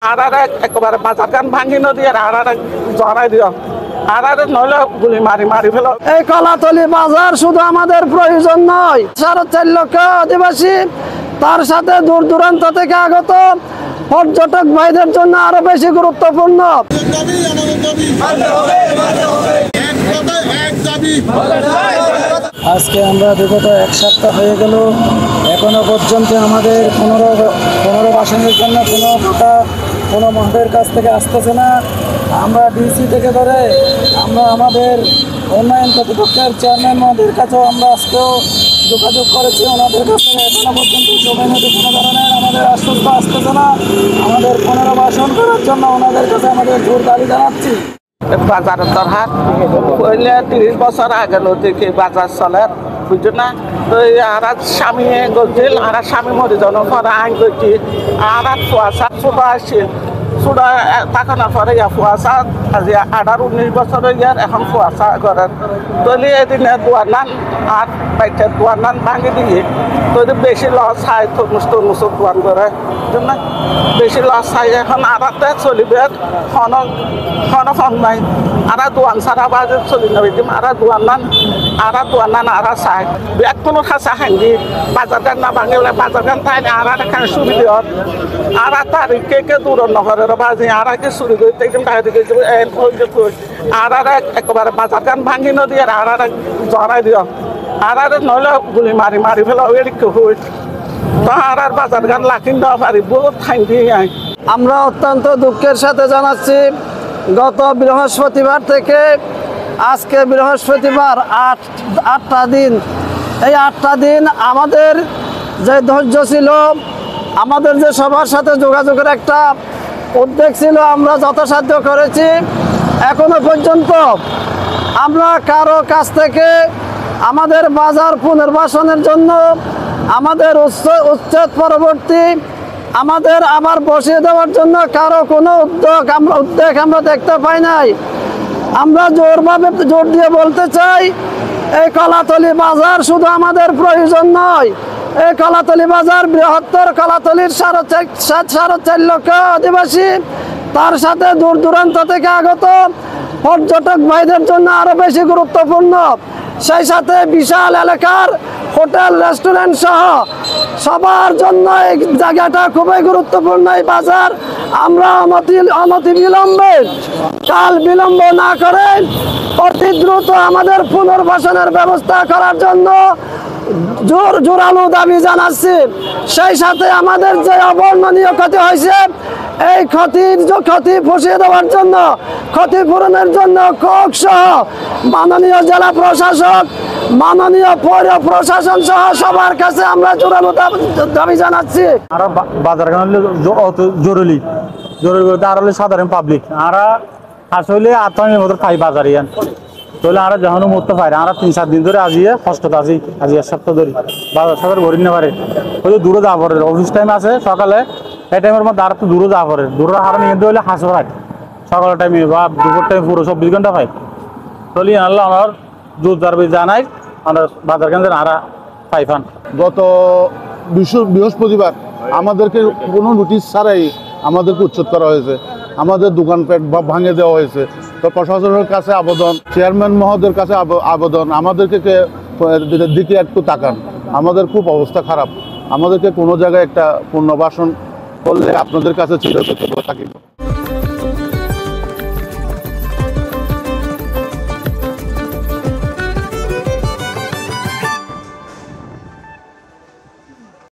আর একেবারে বাজার গান ভাঙি নদী আর জড়াই দিও আর নইলে গুলি মারি মারি ফেলো। এই কলাতলি বাজার শুধু আমাদের প্রয়োজন নয়, 4.5 লক্ষ আদিবাসী তার সাথে দূর দূরান্ত থেকে আগত পর্যটক ভাইদের জন্য আরো বেশি গুরুত্বপূর্ণ। আজকে আমরা বিগত 1 সপ্তাহ হয়ে গেল, এখনো পর্যন্ত আমাদের 15 বাসনের জন্য কোনো মহলের কাছ থেকে আসতেছে না। আমরা ডিসি থেকে ধরে আমরা আমাদের উন্নয়ন কর্তৃপক্ষের চেয়ারম্যান মহোদয়ের কাছেও আমরা আজকেও যোগাযোগ করেছি। ওনাদের কাছ থেকে এখনো পর্যন্ত সময় মতো কোনো ধরনের আমাদের আশ্বস্ত আসতেছে না। আমাদের 15 বাসন করার জন্য ওনাদের কাছে আমাদের জোর দাবি জানাচ্ছি। বাজারের দরহার পহলে 30 বছর আগে থেকে বাজার চলে, বুঝছো না? তো আর স্বামী গছিল আর স্বামী মরে যাওয়ার পরে আইন করছি আর ফুয়াশা ছোট আসছিল ছোট তাকানোর পরে ফুয়াশা আজি 18-19 বছর ইয়ার এখন ফুয়াশা করেন তৈলি এদিনে দুয়ার আর বাইতে দুয়ার ভাঙি দিয়ে তৈরি বেশি লস খাই তরমুজ দোয়ান করে না, বেশি লস খাই এখন আরাতে চলিবে ফোন নাই আর দোয়ান সারা বাজে চলি নেবে আর দোয়ান আর চাই এক কোনো খাঁচা খাঙ্গি বাজার গান না ভাঙিলে বাজার গান তাই আর এখানে সুবিধা আর তারিখে দূর নগরের বাজে আর কি চুরি করতে আর একেবারে বাজার গান ভাঙি নদী আর জড়াই দিও আর নইলে গুলি মারি মারি ফেলো এদিকে হই তো আর বাজার গান লাখিন দেওয়া পারি বহুত ঠাইন দিয়ে আমরা অত্যন্ত দুঃখের সাথে জানাচ্ছি, গত বৃহস্পতিবার থেকে আজকে বৃহস্পতিবার 8টা দিন, এই 8টা দিন আমাদের যে ধৈর্য ছিল, আমাদের যে সবার সাথে যোগাযোগের একটা উদ্যোগ ছিল, আমরা যথাসাধ্য করেছি। এখনো পর্যন্ত আমরা কারো কাছ থেকে আমাদের বাজার পুনর্বাসনের জন্য আমাদের উচ্ছেদ পরবর্তী আমাদের আবার বসিয়ে দেওয়ার জন্য কারো কোনো উদ্যোগ আমরা দেখতে পাই নাই। আমরা জোর দিয়ে বলতে চাই, এই কলাতলি বাজার শুধু আমাদের প্রয়োজন নয়, এই কলাতলি বাজার বৃহত্তর কলাতলির 4.5 লক্ষ আদিবাসী তার সাথে দূর দূরান্ত থেকে আগত পর্যটক ভাইদের জন্য আরো বেশি গুরুত্বপূর্ণ। সেই সাথে বিশাল এলাকার হোটেল রেস্টুরেন্ট সহ সবার জন্য এই জায়গাটা খুবই গুরুত্বপূর্ণ। এই বাজার আমরা অনতি বিলম্বে কাল বিলম্ব না করে অতি দ্রুত আমাদের পুনর্বাসনের ব্যবস্থা করার জন্য জোরালো দাবি জানাচ্ছি। সেই সাথে আমাদের যে অবর্ণনীয় ক্ষতি হয়েছে, এই ক্ষতি পুষিয়ে দেওয়ার জন্য, ক্ষতিপূরণের জন্য কোক সহ মাননীয় জেলা প্রশাসক, মাননীয় পৌর প্রশাসন সহ সবার কাছে আমরা জোরালো দাবি জানাচ্ছি। আর বাজার জরুরি বলতে আর হলে সাধারণ পাবলিক আর আসলে আত্মীয় মতো পাই বাজার ইয়ান তাহলে আর যখন মুহূর্ত পাই আর 3-4 দিন ধরে আজিয়ে কষ্টতে আছি, আজি 1 সপ্তাহ ধরে বাজার সাজার ভরি না পারে। ওই দূরে যাওয়া পড়ে, অফিস টাইম আছে সকালে, এই টাইমের মধ্যে আর তো দূরে যাওয়া পড়ে, দূরে হার নিয়ে হলে হাসো রাখ সকালের টাইমে বা দুপুর টাইম পুরো 24 ঘন্টা পাই তাহলে আনলে আমার জোরদার জানাই আমরা বাজার কেন্দ্রে আরা পাইফান। গত বৃহস্পতিবার আমাদেরকে কোনো নোটিশ ছাড়াই আমাদেরকে উচ্ছেদ করা হয়েছে, আমাদের দোকানপাট ভাঙে দেওয়া হয়েছে। তো প্রশাসনের কাছে আবেদন, চেয়ারম্যান মহোদয়ের কাছে আবেদন, আমাদেরকে দিকে একটু তাকান, আমাদের খুব অবস্থা খারাপ। আমাদেরকে কোনো জায়গায় একটা পুনর্বাসন করলে আপনাদের কাছে ছিল থাকিব।